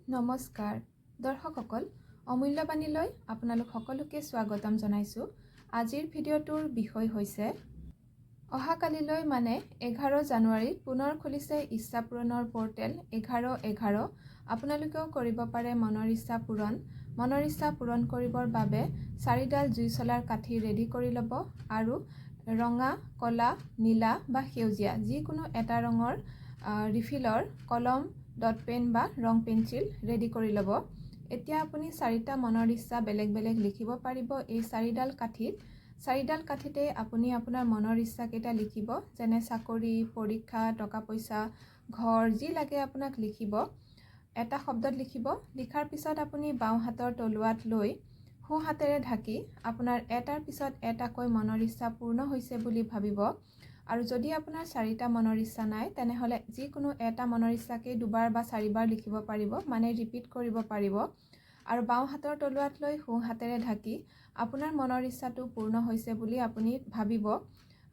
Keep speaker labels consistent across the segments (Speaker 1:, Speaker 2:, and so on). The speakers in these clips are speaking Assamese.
Speaker 1: নমস্কাৰ দৰ্শকসকল, অমূল্যবাণীলৈ আপোনালোক সকলোকে স্বাগতম জনাইছোঁ। আজিৰ ভিডিঅ'টোৰ বিষয় হৈছে অহাকালিলৈ মানে 11 জানুৱাৰীত পুনৰ খুলিছে ইচ্ছা পূৰণৰ পৰ্টেল 1111। আপোনালোকেও কৰিব পাৰে মনৰ ইচ্ছা পূৰণ। মনৰ ইচ্ছা পূৰণ কৰিবৰ বাবে 4ডাল জুই চলাৰ কাঠি ৰেডি কৰি ল'ব আৰু ৰঙা, কলা, নীলা বা সেউজীয়া যিকোনো এটা ৰঙৰ ৰিফিলৰ কলম, ডট পেন বা ৰং পেঞ্চিল ৰেডি কৰি ল'ব। এতিয়া আপুনি 4টা মনৰ ইচ্ছা বেলেগ বেলেগ লিখিব পাৰিব এই 4ডাল কাঠিত। 4ডাল কাঠিতে আপুনি আপোনাৰ মনৰ ইচ্ছাকেইটা লিখিব, যেনে চাকৰি, পৰীক্ষা, টকা পইচা, ঘৰ, যি লাগে আপোনাক লিখিব। এটা শব্দত লিখিব। লিখাৰ পিছত আপুনি বাওঁ হাতৰ তলুৱাত লৈ সোঁ হাতেৰে ঢাকি আপোনাৰ এটাৰ পিছত এটাকৈ মনৰ ইচ্ছা পূৰ্ণ হৈছে বুলি ভাবিব। আৰু যদি আপোনাৰ 4টা মনৰ ইচ্ছা নাই, তেনেহ'লে যিকোনো এটা মনৰ ইচ্ছাকেই দুবাৰ বা 4বাৰ লিখিব পাৰিব, মানে ৰিপিট কৰিব পাৰিব। আৰু বাওঁ হাতৰ তলুৱাত লৈ সোঁ হাতেৰে ঢাকি আপোনাৰ মনৰ ইচ্ছাটো পূৰ্ণ হৈছে বুলি আপুনি ভাবিব।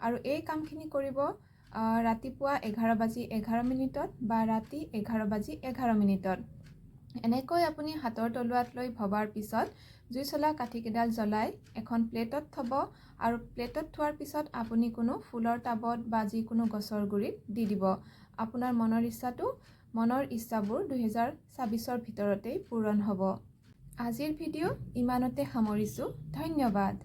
Speaker 1: আৰু এই কামখিনি কৰিব ৰাতিপুৱা 11:11 বা ৰাতি 11:11। এনেকৈ আপুনি হাতৰ তলুৱাত লৈ ভবাৰ পিছত জুই চলা কাঠিকেইডাল জ্বলাই এখন প্লেটত থ'ব আৰু প্লেটত থোৱাৰ পিছত আপুনি কোনো ফুলৰ টাবত বা যিকোনো গছৰ গুৰিত দি দিব। আপোনাৰ মনৰ ইচ্ছাবোৰ 2024ৰ ভিতৰতেই পূৰণ হ'ব। আজিৰ ভিডিঅ' ইমানতে সামৰিছোঁ। ধন্যবাদ।